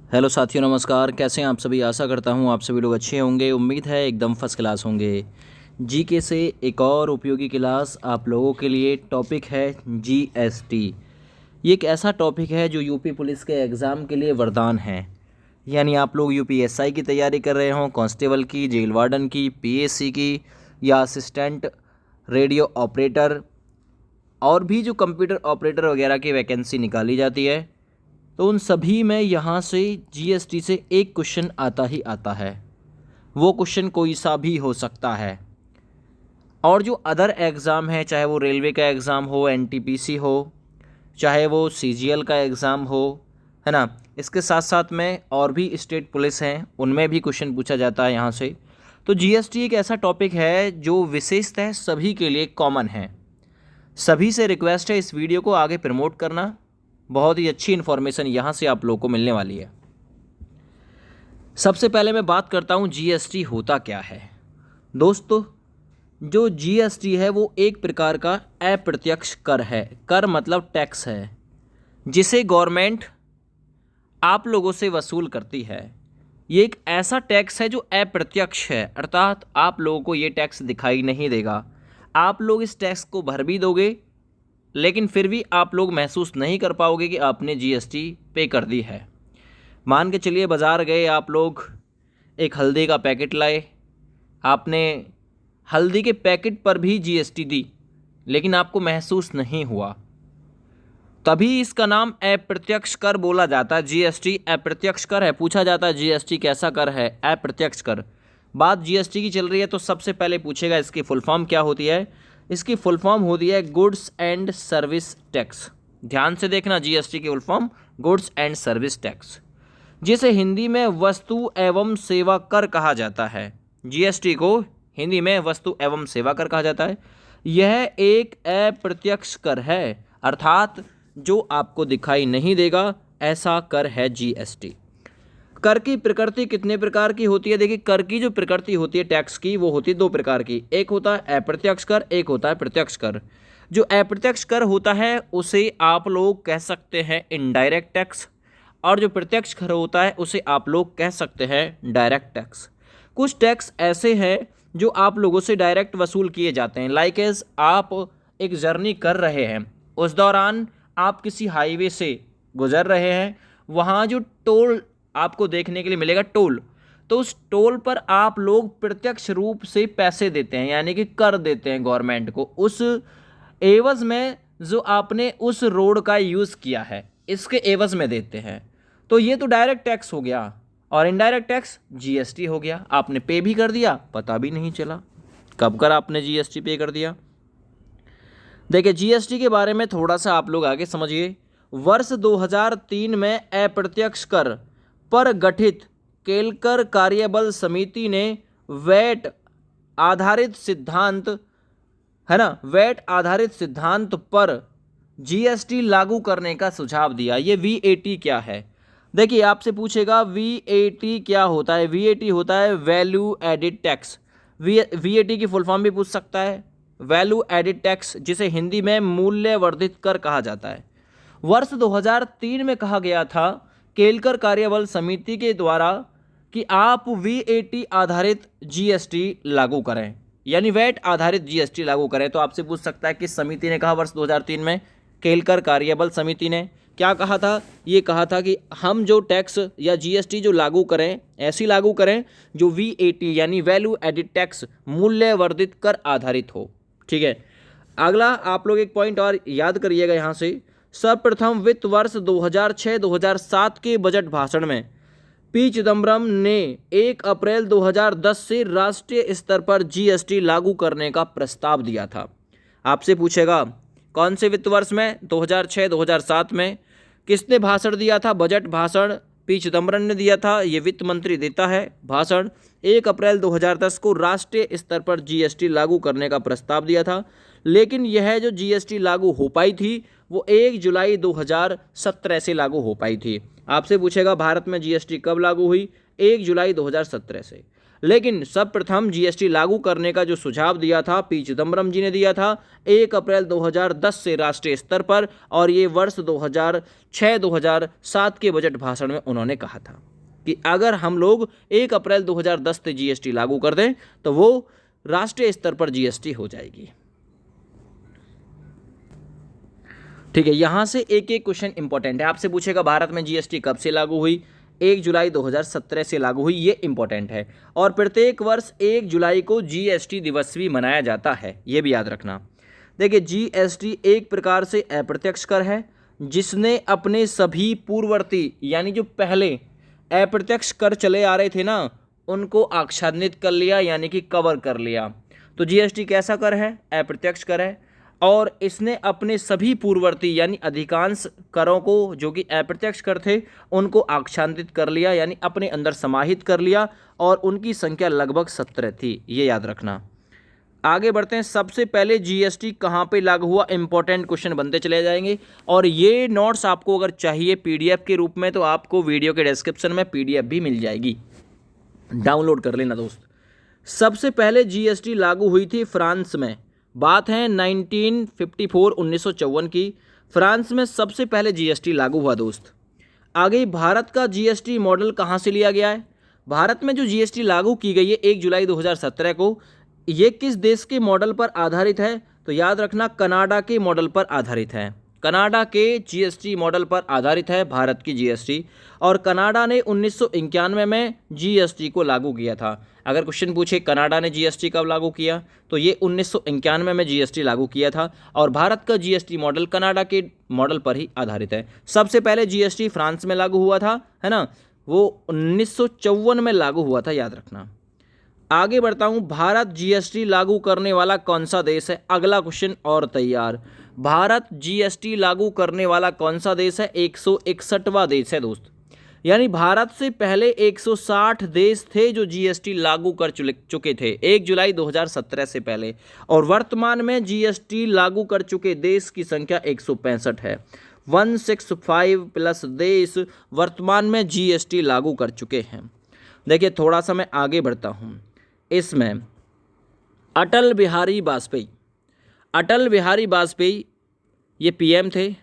Hello साथियों, नमस्कार। कैसे हैं आप सभी? आशा करता हूँ आप सभी लोग अच्छे होंगे। उम्मीद है एकदम फर्स्ट क्लास होंगे। जीके से एक और उपयोगी क्लास आप लोगों के लिए। टॉपिक है जीएसटी। ये एक ऐसा टॉपिक है जो यूपी पुलिस के एग्ज़ाम के लिए वरदान है। यानी आप लोग यूपीएसआई की तैयारी कर रहे हों, कांस्टेबल की, जेल वार्डन की, पीएससी की, या असिस्टेंट रेडियो ऑपरेटर, और भी जो कंप्यूटर ऑपरेटर वगैरह की वैकेंसी निकाली जाती है, तो उन सभी में यहाँ से जीएसटी से एक क्वेश्चन आता ही आता है। वो क्वेश्चन कोई सा भी हो सकता है। और जो अदर एग्ज़ाम है, चाहे वो रेलवे का एग्ज़ाम हो, एनटीपीसी हो, चाहे वो सीजीएल का एग्ज़ाम हो, है ना, इसके साथ साथ में और भी स्टेट पुलिस हैं, उनमें भी क्वेश्चन पूछा जाता है यहाँ से। तो जीएसटी एक ऐसा टॉपिक है जो विशेषतः सभी के लिए कॉमन है। सभी से रिक्वेस्ट है इस वीडियो को आगे प्रमोट करना। बहुत ही अच्छी इन्फॉर्मेशन यहाँ से आप लोगों को मिलने वाली है। सबसे पहले मैं बात करता हूँ जीएसटी होता क्या है। दोस्तों, जो जीएसटी है वो एक प्रकार का अप्रत्यक्ष कर है। कर मतलब टैक्स है, जिसे गवर्नमेंट आप लोगों से वसूल करती है। ये एक ऐसा टैक्स है जो अप्रत्यक्ष है, अर्थात आप लोगों को ये टैक्स दिखाई नहीं देगा। आप लोग इस टैक्स को भर भी दोगे, लेकिन फिर भी आप लोग महसूस नहीं कर पाओगे कि आपने जीएसटी पे कर दी है। मान के चलिए, बाज़ार गए आप लोग, एक हल्दी का पैकेट लाए, आपने हल्दी के पैकेट पर भी जीएसटी दी, लेकिन आपको महसूस नहीं हुआ। तभी इसका नाम अप्रत्यक्ष कर बोला जाता है। जीएसटी अप्रत्यक्ष कर है। पूछा जाता है जीएसटी कैसा कर है? अप्रत्यक्ष कर। बात जीएसटी की चल रही है तो सबसे पहले पूछेगा इसकी फुल फॉर्म क्या होती है। इसकी फुल फॉर्म होती है गुड्स एंड सर्विस टैक्स। ध्यान से देखना, जीएसटी की full form goods and service tax, जिसे हिंदी में वस्तु एवं सेवा कर कहा जाता है। जीएसटी को हिंदी में वस्तु एवं सेवा कर कहा जाता है। यह एक अप्रत्यक्ष कर है, अर्थात जो आपको दिखाई नहीं देगा, ऐसा कर है जीएसटी। कर की प्रकृति कितने प्रकार की होती है? देखिए, कर की जो प्रकृति होती है टैक्स की, वो होती है दो प्रकार की। एक होता है अप्रत्यक्ष कर, एक होता है प्रत्यक्ष कर। जो अप्रत्यक्ष कर होता है उसे आप लोग कह सकते हैं इनडायरेक्ट टैक्स, और जो प्रत्यक्ष कर होता है उसे आप लोग कह सकते हैं डायरेक्ट टैक्स। कुछ टैक्स ऐसे हैं जो आप लोगों से डायरेक्ट वसूल किए जाते हैं। लाइक एज आप एक जर्नी कर रहे हैं, उस दौरान आप किसी हाईवे से गुजर रहे हैं, वहाँ जो टोल आपको देखने के लिए मिलेगा, टोल, तो उस टोल पर आप लोग प्रत्यक्ष रूप से पैसे देते हैं, यानी कि कर देते हैं गवर्नमेंट को, उस एवज में जो आपने उस रोड का यूज़ किया है, इसके एवज में देते हैं। तो ये तो डायरेक्ट टैक्स हो गया। और इनडायरेक्ट टैक्स जीएसटी हो गया। आपने पे भी कर दिया, पता भी नहीं चला कब कर आपने जीएसटी पे कर दिया। देखिए, जीएसटी के बारे में थोड़ा सा आप लोग आगे समझिए। वर्ष 2003 में अप्रत्यक्ष कर पर गठित केलकर कार्यबल समिति ने वैट आधारित सिद्धांत, है ना, वैट आधारित सिद्धांत पर जीएसटी लागू करने का सुझाव दिया। ये वीएटी क्या है? देखिए, आपसे पूछेगा वीएटी क्या होता है। वीएटी होता है वैल्यू एडिड टैक्स। वीएटी की फुल फॉर्म भी पूछ सकता है, वैल्यू एडिड टैक्स, जिसे हिंदी में मूल्य वर्धित कर कहा जाता है। वर्ष 2003 में कहा गया था केलकर कार्यबल समिति के द्वारा कि आप वीएटी आधारित जीएसटी लागू करें, यानी वैट आधारित जीएसटी लागू करें। तो आपसे पूछ सकता है किस समिति ने कहा? वर्ष 2003 में केलकर कार्यबल समिति ने क्या कहा था? ये कहा था कि हम जो टैक्स या जीएसटी जो लागू करें, ऐसी लागू करें जो वीएटी यानी वैल्यू एडिड टैक्स, मूल्य वर्धित कर आधारित हो। ठीक है। अगला आप लोग एक पॉइंट और याद करिएगा यहाँ से। सर्वप्रथम वित्त वर्ष 2006-2007 के बजट भाषण में पी चिदम्बरम ने 1 अप्रैल 2010 से राष्ट्रीय स्तर पर जीएसटी लागू करने का प्रस्ताव दिया था। आपसे पूछेगा कौन से वित्त वर्ष में? 2006-2007 में। किसने भाषण दिया था? बजट भाषण पी चिदम्बरम ने दिया था। ये वित्त मंत्री देता है भाषण। 1 अप्रैल 2010 को राष्ट्रीय स्तर पर जीएसटी लागू करने का प्रस्ताव दिया था, लेकिन यह जो जीएसटी लागू हो पाई थी वो 1 जुलाई 2017 से लागू हो पाई थी। आपसे पूछेगा भारत में जीएसटी कब लागू हुई? 1 जुलाई 2017 से। लेकिन सर्वप्रथम जीएसटी लागू करने का जो सुझाव दिया था पी चिदम्बरम जी ने दिया था 1 अप्रैल 2010 से राष्ट्रीय स्तर पर, और ये वर्ष 2006-2007 के बजट भाषण में उन्होंने कहा था कि अगर हम लोग 1 अप्रैल 2010 से जीएसटी लागू कर दें तो वो राष्ट्रीय स्तर पर जीएसटी हो जाएगी। ठीक है, यहां से एक एक क्वेश्चन इंपॉर्टेंट है। आपसे पूछेगा भारत में जीएसटी कब से लागू हुई? 1 जुलाई 2017 से लागू हुई, ये इंपॉर्टेंट है। और प्रत्येक वर्ष 1 जुलाई को जीएसटी दिवस भी मनाया जाता है, ये भी याद रखना। देखिए, जीएसटी एक प्रकार से अप्रत्यक्ष कर है जिसने अपने सभी पूर्ववर्ती यानी जो पहले अप्रत्यक्ष कर चले आ रहे थे ना, उनको आच्छादित कर लिया यानी कि कवर कर लिया। तो जीएसटी कैसा कर है? अप्रत्यक्ष कर है, और इसने अपने सभी पूर्ववर्ती यानी अधिकांश करों को जो कि अप्रत्यक्ष कर थे उनको आच्छादित कर लिया यानी अपने अंदर समाहित कर लिया, और उनकी संख्या लगभग 17 थी, ये याद रखना। आगे बढ़ते हैं। सबसे पहले जीएसटी कहाँ पे लागू हुआ? इंपॉर्टेंट क्वेश्चन बनते चले जाएंगे, और ये नोट्स आपको अगर चाहिए पीडीएफ के रूप में तो आपको वीडियो के डिस्क्रिप्शन में पीडीएफ भी मिल जाएगी, डाउनलोड कर लेना दोस्त। सबसे पहले जीएसटी लागू हुई थी फ्रांस में। बात है 1954 की, फ्रांस में सबसे पहले जीएसटी लागू हुआ दोस्त। आगे भारत का जीएसटी मॉडल कहाँ से लिया गया है? भारत में जो जीएसटी लागू की गई है 1 जुलाई 2017 को, ये किस देश के मॉडल पर आधारित है? तो याद रखना, कनाडा के मॉडल पर आधारित है। कनाडा के जीएसटी मॉडल पर आधारित है भारत की जीएसटी, और कनाडा ने 1991 में जीएसटी को लागू किया था। अगर क्वेश्चन पूछे कनाडा ने जीएसटी कब लागू किया, तो ये 1991 में जीएसटी लागू किया था, और भारत का जीएसटी मॉडल कनाडा के मॉडल पर ही आधारित है। सबसे पहले जीएसटी फ्रांस में लागू हुआ था, है ना, वो 1954 में लागू हुआ था, याद रखना। आगे बढ़ता हूँ। भारत जीएसटी लागू करने वाला कौन सा देश है? अगला क्वेश्चन और तैयार। भारत जीएसटी लागू करने वाला कौन सा देश है? 161वां देश है दोस्त। यानी भारत से पहले 160 देश थे जो जीएसटी लागू कर चुके थे 1 जुलाई 2017 से पहले, और वर्तमान में जीएसटी लागू कर चुके देश की संख्या 165 है। 165 प्लस देश वर्तमान में जीएसटी लागू कर चुके हैं। देखिए, थोड़ा सा मैं आगे बढ़ता हूँ। इसमें अटल बिहारी वाजपेयी ये पीएम थे।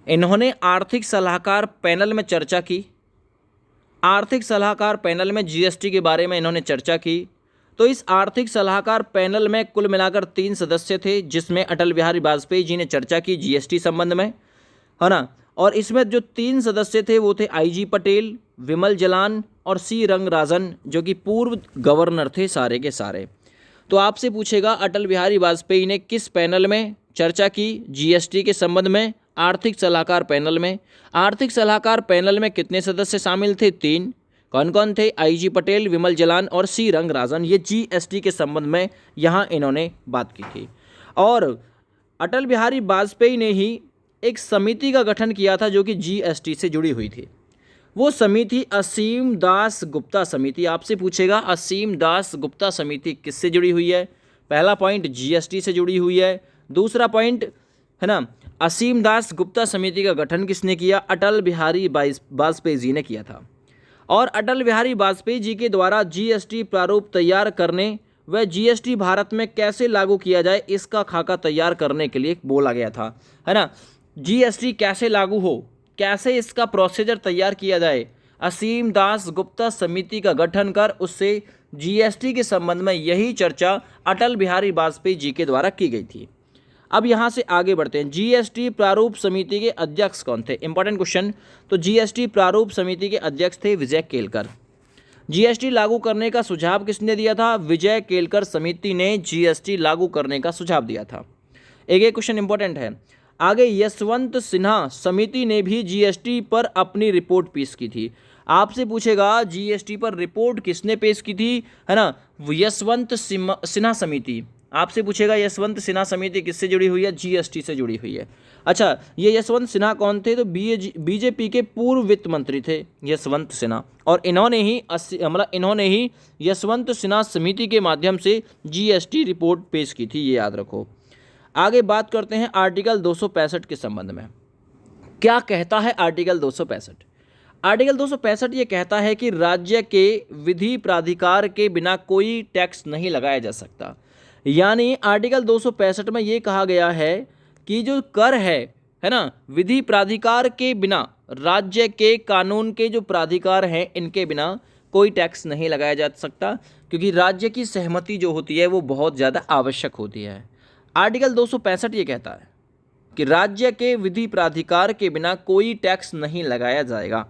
इन्होंने आर्थिक सलाहकार पैनल में चर्चा की। आर्थिक सलाहकार पैनल में जीएसटी के बारे में इन्होंने चर्चा की। तो इस आर्थिक सलाहकार पैनल में कुल मिलाकर 3 सदस्य थे, जिसमें अटल बिहारी वाजपेयी जी ने चर्चा की जीएसटी संबंध में, है ना। और इसमें जो 3 सदस्य थे वो थे आईजी पटेल, विमल जलान और सी रंगराजन, जो कि पूर्व गवर्नर थे सारे के सारे। तो आपसे पूछेगा अटल बिहारी वाजपेयी ने किस पैनल में चर्चा की जीएसटी के संबंध में? आर्थिक सलाहकार पैनल में। आर्थिक सलाहकार पैनल में कितने सदस्य शामिल थे? 3। कौन कौन थे? आईजी पटेल, विमल जलान और सी रंगराजन। ये जीएसटी के संबंध में यहाँ इन्होंने बात की थी। और अटल बिहारी वाजपेयी ने ही एक समिति का गठन किया था जो कि जीएसटी से जुड़ी हुई थी। वो समिति असीम दास गुप्ता समिति। आपसे पूछेगा असीम दास गुप्ता समिति किससे जुड़ी हुई है? पहला पॉइंट जीएसटी से जुड़ी हुई है। दूसरा पॉइंट है ना, असीम दास गुप्ता समिति का गठन किसने किया? अटल बिहारी वाजपेयी जी ने किया था। और अटल बिहारी वाजपेयी जी के द्वारा जीएसटी प्रारूप तैयार करने व जीएसटी भारत में कैसे लागू किया जाए इसका खाका तैयार करने के लिए बोला गया था, है ना। जीएसटी कैसे लागू हो, कैसे इसका प्रोसीजर तैयार किया जाए, असीम दास गुप्ता समिति का गठन कर उससे जीएसटी के संबंध में यही चर्चा अटल बिहारी वाजपेयी जी के द्वारा की गई थी। अब यहाँ से आगे बढ़ते हैं। जीएसटी प्रारूप समिति के अध्यक्ष कौन थे? Important question. तो जीएसटी प्रारूप समिति के अध्यक्ष थे विजय केलकर। जीएसटी लागू करने का सुझाव किसने दिया था? विजय केलकर समिति ने जीएसटी लागू करने का सुझाव दिया था। एक क्वेश्चन इंपॉर्टेंट है। आगे यशवंत सिन्हा समिति ने भी जीएसटी पर अपनी रिपोर्ट पेश की थी। आपसे पूछेगा जीएसटी पर रिपोर्ट किसने पेश की थी, है ना? यशवंत सिन्हा समिति। आपसे पूछेगा यशवंत सिन्हा समिति किससे जुड़ी हुई है? जीएसटी से जुड़ी हुई है। अच्छा, ये यशवंत सिन्हा कौन थे? तो बीजेपी के पूर्व वित्त मंत्री थे यशवंत सिन्हा, और इन्होंने ही यशवंत सिन्हा समिति के माध्यम से जीएसटी रिपोर्ट पेश की थी, ये याद रखो। आगे बात करते हैं आर्टिकल 265 के संबंध में। क्या कहता है आर्टिकल 265? आर्टिकल 265 ये कहता है कि राज्य के विधि प्राधिकार के बिना कोई टैक्स नहीं लगाया जा सकता। यानी आर्टिकल 265 में ये कहा गया है कि जो कर है ना, विधि प्राधिकार के बिना, राज्य के कानून के जो प्राधिकार हैं इनके बिना कोई टैक्स नहीं लगाया जा सकता, क्योंकि राज्य की सहमति जो होती है वो बहुत ज़्यादा आवश्यक होती है। आर्टिकल 265 ये कहता है कि राज्य के विधि प्राधिकार के बिना कोई टैक्स नहीं लगाया जाएगा।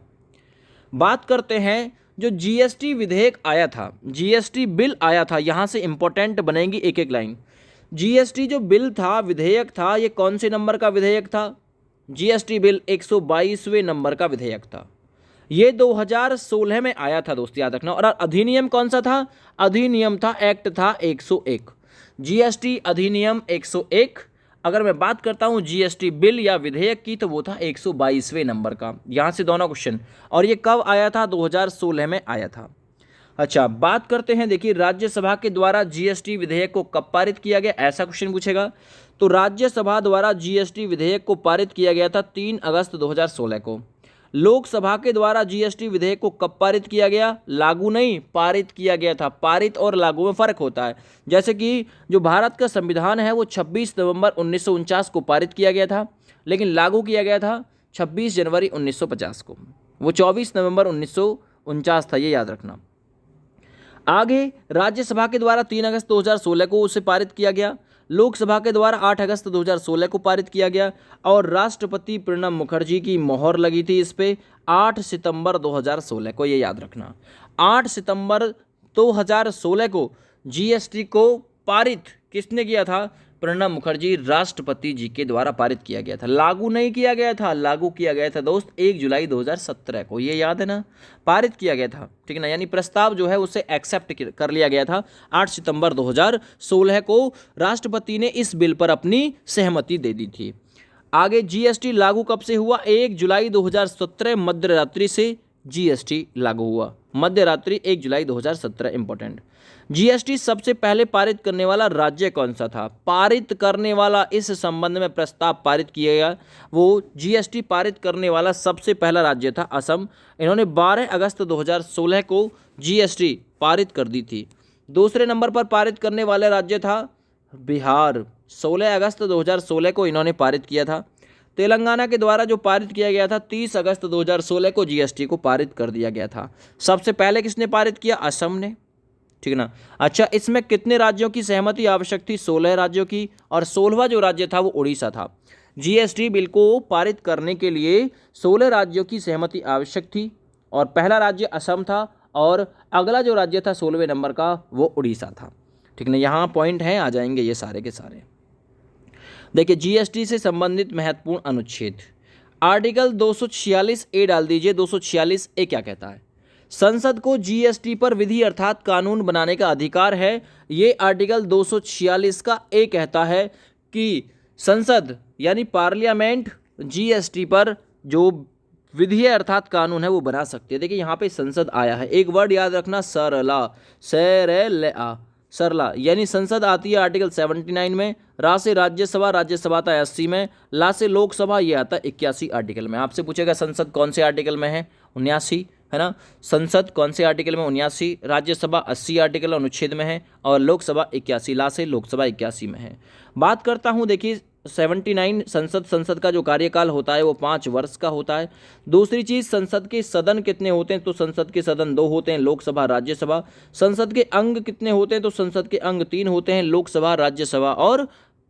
बात करते हैं जो जीएसटी विधेयक आया था, जीएसटी बिल आया था, यहाँ से इंपॉर्टेंट बनेगी एक एक लाइन। जीएसटी जो बिल था, विधेयक था, ये कौन से नंबर का विधेयक था? जीएसटी बिल 122वें नंबर का विधेयक था। ये 2016 में आया था दोस्त, याद रखना। और अधिनियम कौन सा था? अधिनियम था, एक्ट था 101, जीएसटी अधिनियम 101। अगर मैं बात करता हूँ जीएसटी बिल या विधेयक की तो वो था 122वें नंबर का। यहाँ से दोनों क्वेश्चन। और ये कब आया था? 2016 में आया था। अच्छा, बात करते हैं, देखिए राज्यसभा के द्वारा जीएसटी विधेयक को कब पारित किया गया, ऐसा क्वेश्चन पूछेगा। तो राज्यसभा द्वारा जीएसटी विधेयक को पारित किया गया था 3 अगस्त 2016 को। लोकसभा के द्वारा जीएसटी विधेयक को कब पारित किया गया? लागू नहीं, पारित किया गया था। पारित और लागू में फर्क होता है। जैसे कि जो भारत का संविधान है वो 26 नवंबर 1949 को पारित किया गया था, लेकिन लागू किया गया था 26 जनवरी 1950 को। वो 24 नवंबर 1949 था, ये याद रखना। आगे राज्यसभा के द्वारा 3 अगस्त 2016 को उसे पारित किया गया। लोकसभा के द्वारा 8 अगस्त 2016 को पारित किया गया और राष्ट्रपति प्रणब मुखर्जी की मोहर लगी थी इस पे 8 सितंबर 2016 को, ये याद रखना। 8 सितंबर 2016 को जीएसटी को पारित किसने किया था? प्रणब मुखर्जी राष्ट्रपति जी के द्वारा पारित किया गया था। लागू नहीं किया गया था, लागू किया गया था दोस्त 1 जुलाई 2017 को, ये याद है ना। पारित किया गया था, ठीक है ना, यानी प्रस्ताव जो है उसे एक्सेप्ट कर लिया गया था। 8 सितंबर 2016 को राष्ट्रपति ने इस बिल पर अपनी सहमति दे दी थी। आगे जीएसटी लागू कब से हुआ? 1 जुलाई 2017 मध्यरात्रि से जीएसटी लागू हुआ। मध्यरात्रि 1 जुलाई 2017, इंपॉर्टेंट। जीएसटी सबसे पहले पारित करने वाला राज्य कौन सा था? पारित करने वाला, इस संबंध में प्रस्ताव पारित किया गया, वो जीएसटी पारित करने वाला सबसे पहला राज्य था असम। इन्होंने 12 अगस्त 2016 को जीएसटी पारित कर दी थी। दूसरे नंबर पर पारित करने वाला राज्य था बिहार। 16 अगस्त 2016 को इन्होंने पारित किया था। तेलंगाना के द्वारा जो पारित किया गया था 30 अगस्त 2016 को जीएसटी को पारित कर दिया गया था। सबसे पहले किसने पारित किया? असम ने, ठीक ना। अच्छा, इसमें कितने राज्यों की सहमति आवश्यक थी? 16 राज्यों की। और 16वां जो राज्य था वो उड़ीसा था। जीएसटी बिल को पारित करने के लिए 16 राज्यों की सहमति आवश्यक थी और पहला राज्य असम था और अगला जो राज्य था 16वें नंबर का वो उड़ीसा था, ठीक ना। यहाँ पॉइंट हैं, आ जाएंगे ये सारे के सारे। देखिए जीएसटी से संबंधित महत्वपूर्ण अनुच्छेद, आर्टिकल 246A डाल दीजिए। 246A क्या कहता है? संसद को जीएसटी पर विधि अर्थात कानून बनाने का अधिकार है। ये आर्टिकल 246 का ए कहता है कि संसद यानी पार्लियामेंट जीएसटी पर जो विधि अर्थात कानून है वो बना सकती है। देखिए यहाँ पे संसद आया है, एक वर्ड याद रखना, सरला, सरला, यानी संसद आती है आर्टिकल 79 में, रा से राज्यसभा, राज्यसभा आता है 80 में, ला से लोकसभा, ये आता है 81 आर्टिकल में। आपसे पूछेगा संसद कौन से आर्टिकल में है? 79 है ना। संसद कौन से आर्टिकल में? 79। राज्यसभा 80 आर्टिकल अनुच्छेद में है और लोकसभा 81, ला से लोकसभा 81 में है। बात करता हूँ, देखिए 79 संसद का जो कार्यकाल होता है वो 5 वर्ष का होता है। दूसरी चीज़, संसद के सदन कितने होते हैं? तो संसद के सदन 2 होते हैं, लोकसभा राज्यसभा। संसद के अंग कितने होते हैं? तो संसद के अंग 3 होते हैं, लोकसभा, राज्यसभा और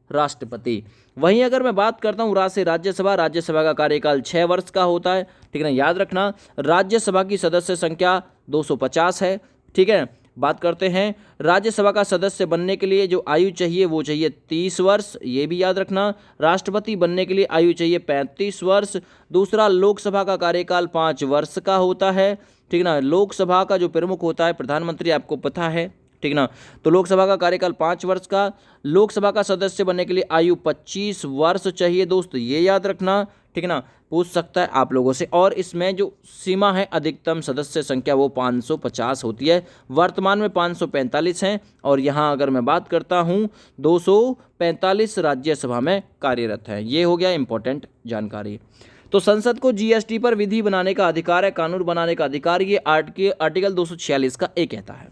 राष्ट्रपति। वहीं अगर मैं बात करता हूँ राज्य से राज्यसभा, राज्यसभा का कार्यकाल 6 वर्ष का होता है, ठीक है ना। याद रखना राज्यसभा की सदस्य संख्या 250 है, ठीक है। बात करते हैं राज्यसभा का सदस्य बनने के लिए जो आयु चाहिए वो चाहिए 30 वर्ष, ये भी याद रखना। राष्ट्रपति बनने के लिए आयु चाहिए 35 वर्ष। दूसरा, लोकसभा का कार्यकाल 5 वर्ष का होता है, ठीक ना। लोकसभा का जो प्रमुख होता है प्रधानमंत्री, आपको पता है, ठीक ना। तो लोकसभा का कार्यकाल 5 वर्ष का। लोकसभा का सदस्य बनने के लिए आयु 25 वर्ष चाहिए दोस्त, ये याद रखना, ठीक ना। पूछ सकता है आप लोगों से। और इसमें जो सीमा है अधिकतम सदस्य संख्या वो 550 होती है, वर्तमान में 545 हैं। और यहाँ अगर मैं बात करता हूँ 245 राज्यसभा में कार्यरत हैं। ये हो गया इंपॉर्टेंट जानकारी। तो संसद को जीएसटी पर विधि बनाने का अधिकार है, कानून बनाने का अधिकार, ये आर्टिकल 246 का ए कहता है।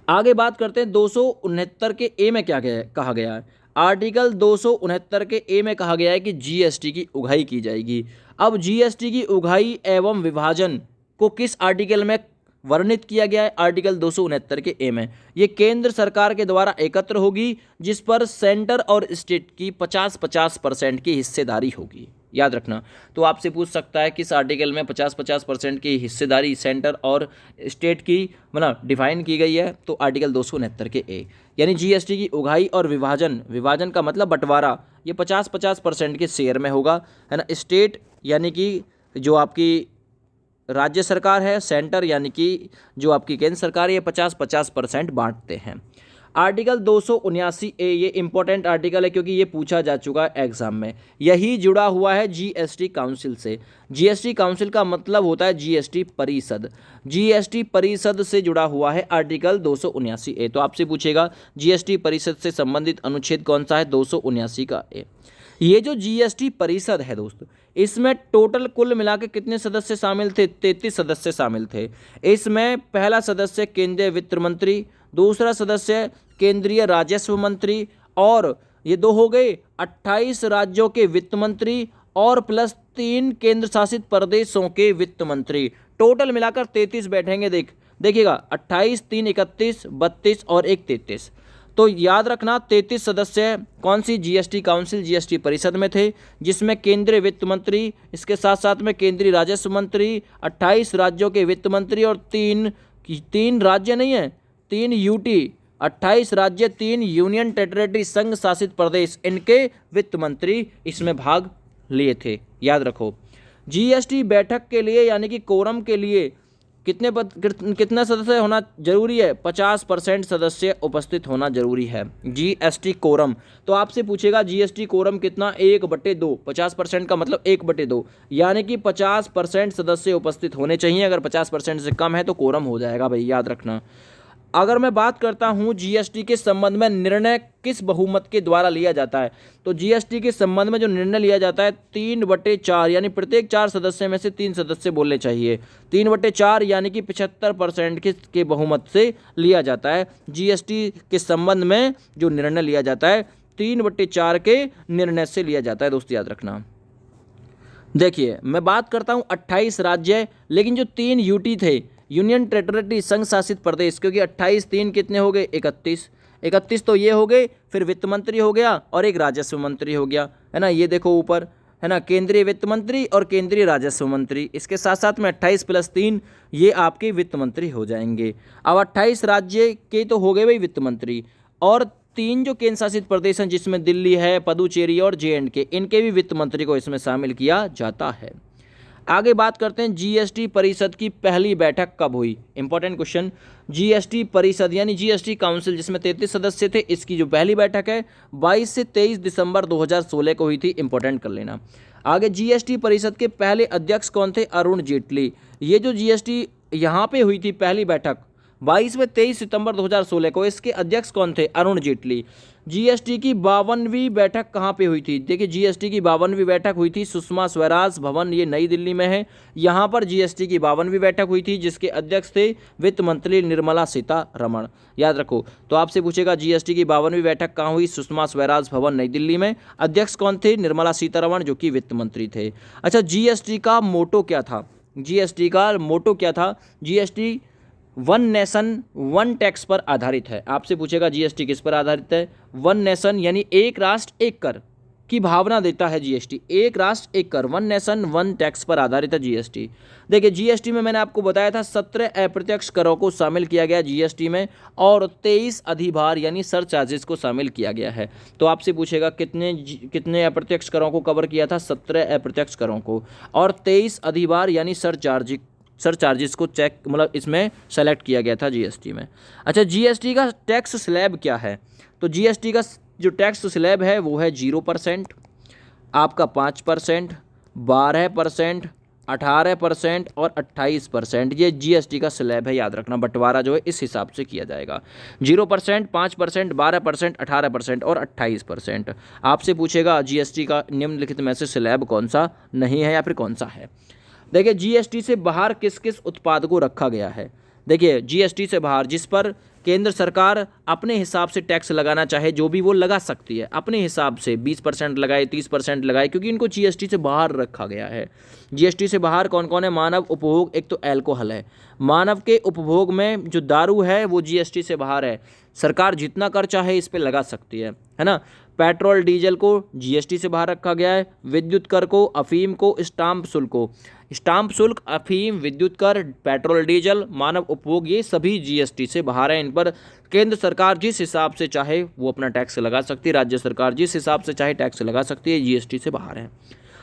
आगे बात करते हैं 269 के ए में क्या कहा गया है। आर्टिकल 269 के ए में कहा गया है कि जीएसटी की उगाही की जाएगी। अब जीएसटी की उगाही एवं विभाजन को किस आर्टिकल में वर्णित किया गया है? आर्टिकल 269 के ए में। ये केंद्र सरकार के द्वारा एकत्र होगी, जिस पर सेंटर और स्टेट की 50-50% की हिस्सेदारी होगी, याद रखना। तो आपसे पूछ सकता है किस आर्टिकल में 50-50% की हिस्सेदारी सेंटर और स्टेट की मतलब डिफाइन की गई है? तो आर्टिकल 269 के ए। यानी जीएसटी की उगाही और विभाजन का मतलब बंटवारा, ये 50-50% के शेयर में होगा, है ना। स्टेट यानी कि जो आपकी राज्य सरकार है, सेंटर यानी कि जो आपकी केंद्र सरकार है, ये 50-50% बांटते हैं। आर्टिकल 279 ए, ये इंपॉर्टेंट आर्टिकल है क्योंकि ये पूछा जा चुका है एग्जाम में। यही जुड़ा हुआ है जीएसटी काउंसिल से। जीएसटी काउंसिल का मतलब होता है जीएसटी परिषद। जीएसटी परिषद से जुड़ा हुआ है आर्टिकल 279 ए। तो आपसे पूछेगा जीएसटी परिषद से संबंधित अनुच्छेद कौन सा है? 279 का ए। ये जो जीएसटी परिषद है दोस्तों, इसमें टोटल कुल मिला के कितने सदस्य शामिल थे? 33 सदस्य शामिल थे। इसमें पहला सदस्य केंद्रीय वित्त मंत्री, दूसरा सदस्य केंद्रीय राजस्व मंत्री, और ये दो हो गए 28 राज्यों के वित्त मंत्री और प्लस 3 केंद्र शासित प्रदेशों के वित्त मंत्री। टोटल मिलाकर 33 बैठेंगे। देखिएगा 28, 3 31, 32 और 1 33। तो याद रखना 33 सदस्य कौन सी जीएसटी काउंसिल जीएसटी परिषद में थे, जिसमें केंद्रीय वित्त मंत्री, इसके साथ साथ में केंद्रीय राजस्व मंत्री, 28 राज्यों के वित्त मंत्री और तीन राज्य नहीं है, 3 यूटी, 28 राज्य, 3 यूनियन टेरिटरी संघ शासित प्रदेश, इनके वित्त मंत्री इसमें भाग लिए थे। याद रखो जीएसटी बैठक के लिए यानी कि कोरम के लिए कितना सदस्य होना जरूरी है? 50% सदस्य उपस्थित होना जरूरी है जीएसटी कोरम। तो आपसे पूछेगा जीएसटी कोरम कितना? 1/2। 50% का मतलब 1/2, यानी कि 50% सदस्य उपस्थित होने चाहिए। अगर 50% से कम है तो कोरम हो जाएगा भाई, याद रखना। अगर मैं बात करता हूं जीएसटी के संबंध में निर्णय किस बहुमत के द्वारा लिया जाता है, तो जीएसटी के संबंध में जो निर्णय लिया जाता है 3/4, यानी प्रत्येक 4 सदस्य में से 3 सदस्य बोलने चाहिए। 3/4 यानी कि 75% के बहुमत से लिया जाता है। जीएसटी के संबंध में जो निर्णय लिया जाता है 3/4 के निर्णय से लिया जाता है दोस्तों, याद रखना। देखिए मैं बात करता हूँ 28 राज्य, लेकिन जो 3 यूटी थे, यूनियन टेरिटरी संघ शासित प्रदेश, क्योंकि 28 3 कितने हो गए? 31 तो ये हो गए, फिर वित्त मंत्री हो गया और एक राजस्व मंत्री हो गया, है ना। ये देखो ऊपर, है ना, केंद्रीय वित्त मंत्री और केंद्रीय राजस्व मंत्री। इसके साथ साथ में 28 + 3 ये आपके वित्त मंत्री हो जाएंगे। अब 28 राज्य के तो हो गए भाई वित्त मंत्री, और 3 जो केंद्र शासित प्रदेश हैं जिसमें दिल्ली है, पुदुचेरी और जे.एंड.के, इनके भी वित्त मंत्री को इसमें शामिल किया जाता है। आगे बात करते हैं जीएसटी परिषद की पहली बैठक कब हुई? Important question. जीएसटी परिषद यानी जीएसटी काउंसिल जिसमें 33 सदस्य थे, इसकी जो पहली बैठक है 22 से 23 दिसंबर 2016 को हुई थी। इंपॉर्टेंट कर लेना। आगे जीएसटी परिषद के पहले अध्यक्ष कौन थे? अरुण जेटली। ये जो जीएसटी यहाँ पे हुई थी पहली बैठक 22 में 23 सितंबर 2016 को, इसके अध्यक्ष कौन थे? अरुण जेटली। जीएसटी की 52वीं बैठक कहाँ पे हुई थी? देखिए जीएसटी की 52वीं बैठक हुई थी सुषमा स्वराज भवन, ये नई दिल्ली में है। यहाँ पर जीएसटी की 52वीं बैठक हुई थी, जिसके अध्यक्ष थे वित्त मंत्री निर्मला सीतारमण। याद रखो। तो आपसे पूछेगा जीएसटी की 52वीं बैठक कहाँ हुई? सुषमा स्वराज भवन नई दिल्ली में। अध्यक्ष कौन थे? निर्मला सीतारमण, जो कि वित्त मंत्री थे। अच्छा, जीएसटी का मोटो क्या था? जीएसटी का मोटो क्या था? जीएसटी 1 नेशन 1 टैक्स पर आधारित है। आपसे पूछेगा जीएसटी किस पर आधारित है? 1 नेशन यानी एक राष्ट्र एक कर की भावना देता है जीएसटी। एक राष्ट्र एक कर, 1 नेशन 1 टैक्स पर आधारित है जीएसटी। देखिए जीएसटी में मैंने आपको बताया था 17 अप्रत्यक्ष करों को शामिल किया गया जीएसटी में, और 23 अधिभार यानी सरचार्जेस को शामिल किया गया है। तो आपसे पूछेगा कितने अप्रत्यक्ष करों को कवर किया था? 17 अप्रत्यक्ष करों को, और 23 अधिभार यानी सरचार्जेस को चेक मतलब इसमें सेलेक्ट किया गया था जीएसटी में। अच्छा, जीएसटी का टैक्स स्लैब क्या है? तो जीएसटी का जो टैक्स स्लैब है वो है 0%, आपका 5%, 12%, 18% और 28%, ये जीएसटी का स्लैब है, याद रखना। बंटवारा जो है इस हिसाब से किया जाएगा। 0%, 5%, 12%, 18% और 28%। आपसे पूछेगा जीएसटी का निम्नलिखित में से स्लैब कौन सा नहीं है या फिर कौन सा है। देखिए जीएसटी से बाहर किस किस उत्पाद को रखा गया है। देखिए जीएसटी से बाहर जिस पर केंद्र सरकार अपने हिसाब से टैक्स लगाना चाहे, जो भी वो लगा सकती है अपने हिसाब से, 20% लगाए, 30% लगाए, क्योंकि इनको जीएसटी से बाहर रखा गया है। जीएसटी से बाहर कौन कौन है? मानव उपभोग, एक तो अल्कोहल है। मानव के उपभोग में जो दारू है वो जीएसटी से बाहर है। सरकार जितना कर चाहे इस पे लगा सकती है ना। पेट्रोल डीजल को जीएसटी से बाहर रखा गया है। विद्युत कर को, अफीम को, स्टाम्प शुल्क को, स्टाम्प शुल्क, अफीम, विद्युत कर, पेट्रोल डीजल, मानव उपभोग, ये सभी जीएसटी से बाहर है। इन पर केंद्र सरकार जिस हिसाब से चाहे वो अपना टैक्स लगा सकती है, राज्य सरकार जिस हिसाब से चाहे टैक्स लगा सकती है, जीएसटी से बाहर है।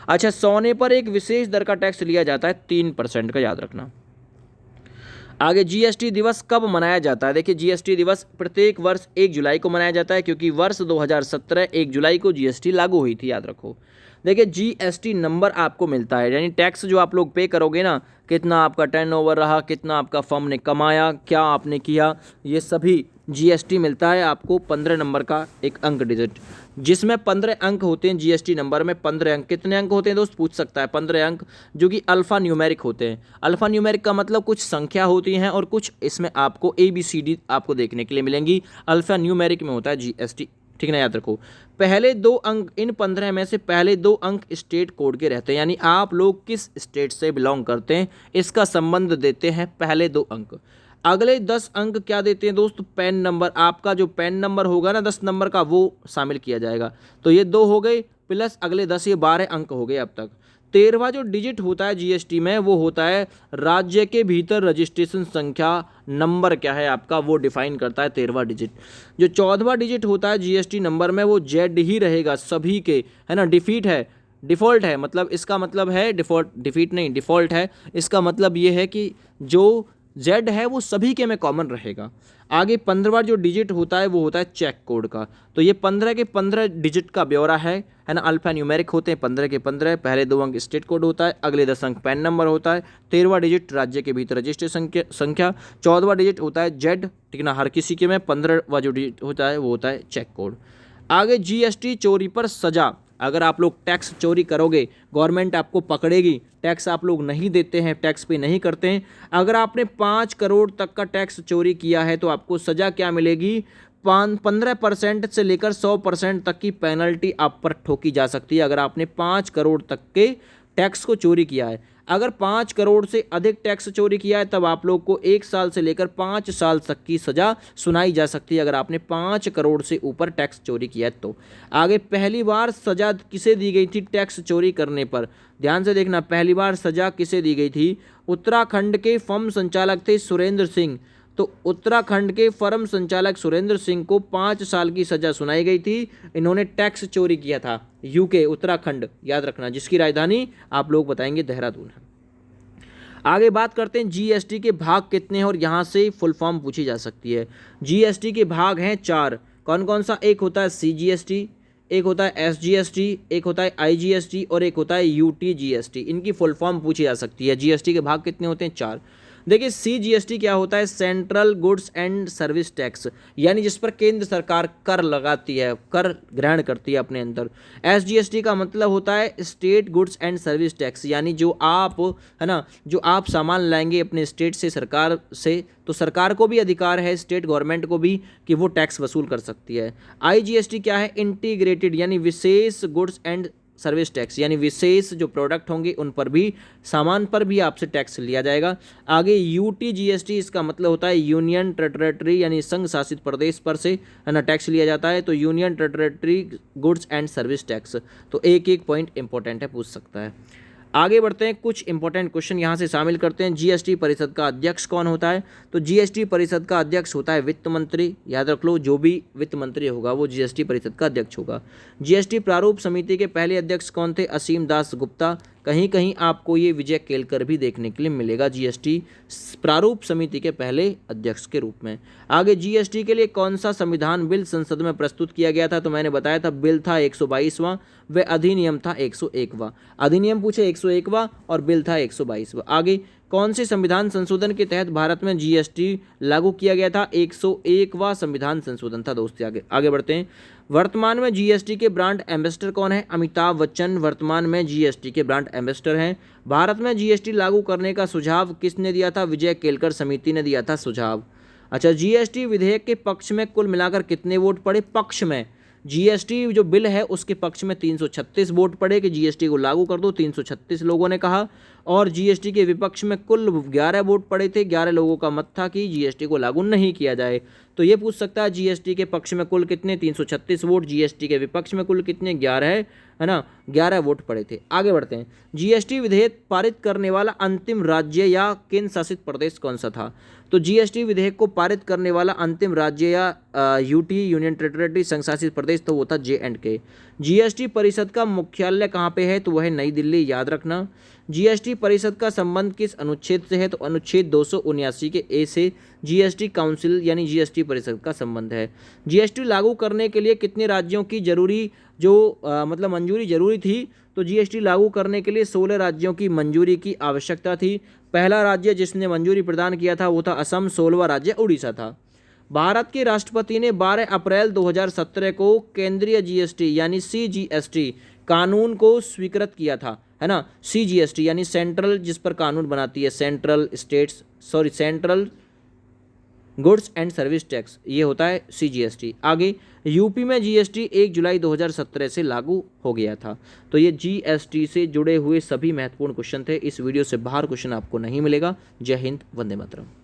अच्छा, सोने पर एक विशेष दर का टैक्स लिया जाता है 3% का, याद रखना। आगे जीएसटी दिवस कब मनाया जाता है? देखिए जीएसटी दिवस प्रत्येक वर्ष 1 जुलाई को मनाया जाता है, क्योंकि वर्ष 2017 1 जुलाई को जीएसटी लागू हुई थी, याद रखो। देखिए जीएसटी नंबर आपको मिलता है, यानी टैक्स जो आप लोग पे करोगे ना, कितना आपका टर्नओवर रहा, कितना आपका फर्म ने कमाया, क्या आपने किया, ये सभी जीएसटी मिलता है आपको 15 नंबर का एक अंक डिजिट, जिसमें 15 अंक होते हैं जीएसटी नंबर में। 15 अंक, कितने अंक होते हैं दोस्त? पूछ सकता है। 15 अंक जो कि अल्फ़ा न्यूमेरिक होते हैं। अल्फ़ा न्यूमेरिक का मतलब कुछ संख्या होती हैं और कुछ इसमें आपको ABCD आपको देखने के लिए मिलेंगी। अल्फ़ा न्यूमेरिक में होता है जीएसटी, ठीक ना, याद रखो। पहले 2 अंक, इन 15 में से पहले 2 अंक स्टेट कोड के रहते हैं, यानी आप लोग किस स्टेट से बिलोंग करते हैं इसका संबंध देते हैं पहले 2 अंक। अगले 10 अंक क्या देते हैं दोस्त? Pan number. आपका जो पैन नंबर होगा ना 10 नंबर का, वो शामिल किया जाएगा। तो ये 2 हो गए, प्लस अगले 10, ये 12 अंक हो गए अब तक। 13वां जो डिजिट होता है जीएसटी में, वो होता है राज्य के भीतर रजिस्ट्रेशन संख्या नंबर क्या है आपका, वो डिफाइन करता है 13वां डिजिट। जो 14वां डिजिट होता है जीएसटी नंबर में, वो जेड ही रहेगा सभी के, है ना। डिफ़ॉल्ट है, मतलब इसका मतलब है डिफ़ॉल्ट है। इसका मतलब ये है कि जो जेड है वो सभी के में कॉमन रहेगा। आगे 15वां जो डिजिट होता है वो होता है चेक कोड का। तो ये 15 के 15 डिजिट का ब्यौरा है ना। अल्फा न्यूमेरिक होते हैं 15 के 15, पहले 2 अंक स्टेट कोड होता है, अगले 10 अंक पैन नंबर होता है, 13वां डिजिट राज्य के भीतर रजिस्ट्रेशन संख्या, 14वां डिजिट होता है जेड, ठीक ना, हर किसी के में। 15वां जो डिजिट होता है वो होता है चेक कोड। आगे जीएसटी चोरी पर सजा। अगर आप लोग टैक्स चोरी करोगे, गवर्नमेंट आपको पकड़ेगी, टैक्स आप लोग नहीं देते हैं, टैक्स पे नहीं करते हैं, अगर आपने 5 करोड़ तक का टैक्स चोरी किया है तो आपको सज़ा क्या मिलेगी? 15% से लेकर 100% तक की पेनल्टी आप पर ठोकी जा सकती है अगर आपने 5 करोड़ तक के टैक्स को चोरी किया है। अगर 5 करोड़ से अधिक टैक्स चोरी किया है तब आप लोग को 1 साल से लेकर 5 साल तक की सज़ा सुनाई जा सकती है, अगर आपने 5 करोड़ से ऊपर टैक्स चोरी किया है तो। आगे पहली बार सज़ा किसे दी गई थी टैक्स चोरी करने पर? ध्यान से देखना, पहली बार सज़ा किसे दी गई थी? उत्तराखंड के फर्म संचालक थे सुरेंद्र सिंह। तो उत्तराखंड के फर्म संचालक सुरेंद्र सिंह को 5 साल की सज़ा सुनाई गई थी। इन्होंने टैक्स चोरी किया था। यूके, उत्तराखंड, याद रखना, जिसकी राजधानी आप लोग बताएंगे देहरादून है। आगे बात करते हैं जीएसटी के भाग कितने हैं और यहाँ से फुल फॉर्म पूछी जा सकती है। जीएसटी के भाग हैं 4। कौन कौन सा? एक होता है सीजीएसटी, एक होता है एसजीएसटी, एक होता है आईजीएसटी और एक होता है यूटीजीएसटी। इनकी फुल फॉर्म पूछी जा सकती है। जीएसटी के भाग कितने होते हैं? 4। देखिए सीजीएसटी क्या होता है? Central goods and service tax, यानी जिस पर केंद्र सरकार कर लगाती है, कर ग्रहण करती है अपने अंदर। एसजीएसटी का मतलब होता है state goods and service tax, यानी जो आप, है ना, जो आप सामान लाएंगे अपने स्टेट से, सरकार से, तो सरकार को भी अधिकार है, स्टेट गवर्नमेंट को भी, कि वो टैक्स वसूल कर सकती है। आईजीएसटी क्या है? इंटीग्रेटेड, यानी विशेष गुड्स एंड सर्विस टैक्स, यानी विशेष जो प्रोडक्ट होंगे उन पर भी, सामान पर भी आपसे टैक्स लिया जाएगा। आगे यूटीजीएसटी, इसका मतलब होता है यूनियन टेरिटरी, यानी संघ शासित प्रदेश पर से, है ना, टैक्स लिया जाता है। तो union territory goods and service tax. तो एक एक पॉइंट इंपॉर्टेंट है, पूछ सकता है। आगे बढ़ते हैं, कुछ इंपॉर्टेंट क्वेश्चन यहाँ से शामिल करते हैं। जीएसटी परिषद का अध्यक्ष कौन होता है? तो जीएसटी परिषद का अध्यक्ष होता है वित्त मंत्री। याद रख लो, जो भी वित्त मंत्री होगा वो जीएसटी परिषद का अध्यक्ष होगा। जीएसटी प्रारूप समिति के पहले अध्यक्ष कौन थे? असीम दास गुप्ता। कहीं कहीं आपको ये विजय केलकर भी देखने के लिए मिलेगा जीएसटी प्रारूप समिति के पहले अध्यक्ष के रूप में। आगे जीएसटी के लिए कौन सा संविधान बिल संसद में प्रस्तुत किया गया था, तो मैंने बताया था बिल था 122वां व अधिनियम था 101वां। अधिनियम पूछे 101वां और बिल था 122वां। आगे कौन से संविधान संशोधन के तहत भारत में जीएसटी लागू किया गया था, 101वां संविधान संशोधन था दोस्तों। आगे बढ़ते हैं। वर्तमान में जीएसटी के ब्रांड एम्बेसडर कौन है, अमिताभ बच्चन वर्तमान में जीएसटी के ब्रांड एम्बेसडर हैं। भारत में जीएसटी लागू करने का सुझाव किसने दिया था, विजय केलकर समिति ने दिया था सुझाव। अच्छा, जीएसटी विधेयक के पक्ष में कुल मिलाकर कितने वोट पड़े, पक्ष में जीएसटी जो बिल है उसके पक्ष में 336 वोट पड़े कि जीएसटी को लागू कर दो, 336 लोगों ने कहा। और जीएसटी के विपक्ष में कुल 11 वोट पड़े थे, 11 लोगों का मत था कि जीएसटी को लागू नहीं किया जाए। तो ये पूछ सकता है जीएसटी के पक्ष में कुल कितने, 336 वोट, जीएसटी के विपक्ष में कुल कितने, 11 है ना, 11 वोट पड़े थे। आगे बढ़ते हैं। जीएसटी विधेयक पारित करने वाला अंतिम राज्य या केंद्र शासित प्रदेश कौन सा था, तो जीएसटी विधेयक को पारित करने वाला अंतिम राज्य या यूटी यूनियन टेरिटरी संघ शासित प्रदेश तो वो था J&K। जीएसटी परिषद का मुख्यालय कहाँ पे है, तो वह है नई दिल्ली, याद रखना। जीएसटी परिषद का संबंध किस अनुच्छेद से है, तो अनुच्छेद 279 के ए से जीएसटी काउंसिल यानी जीएसटी परिषद का संबंध है। जीएसटी लागू करने के लिए कितने राज्यों की मंजूरी जरूरी थी, तो जीएसटी लागू करने के लिए 16 राज्यों की मंजूरी की आवश्यकता थी। पहला राज्य जिसने मंजूरी प्रदान किया था वो था असम, 16वां राज्य उड़ीसा था। भारत के राष्ट्रपति ने 12 अप्रैल 2017 को केंद्रीय जीएसटी यानी सीजीएसटी कानून को स्वीकृत किया था, है ना। सीजीएसटी यानी सेंट्रल, जिस पर कानून बनाती है central goods and service tax, ये होता है सीजीएसटी। आगे यूपी में जीएसटी 1 जुलाई 2017 से लागू हो गया था। तो ये जीएसटी से जुड़े हुए सभी महत्वपूर्ण क्वेश्चन थे। इस वीडियो से बाहर क्वेश्चन आपको नहीं मिलेगा। जय हिंद, वंदे मातरम।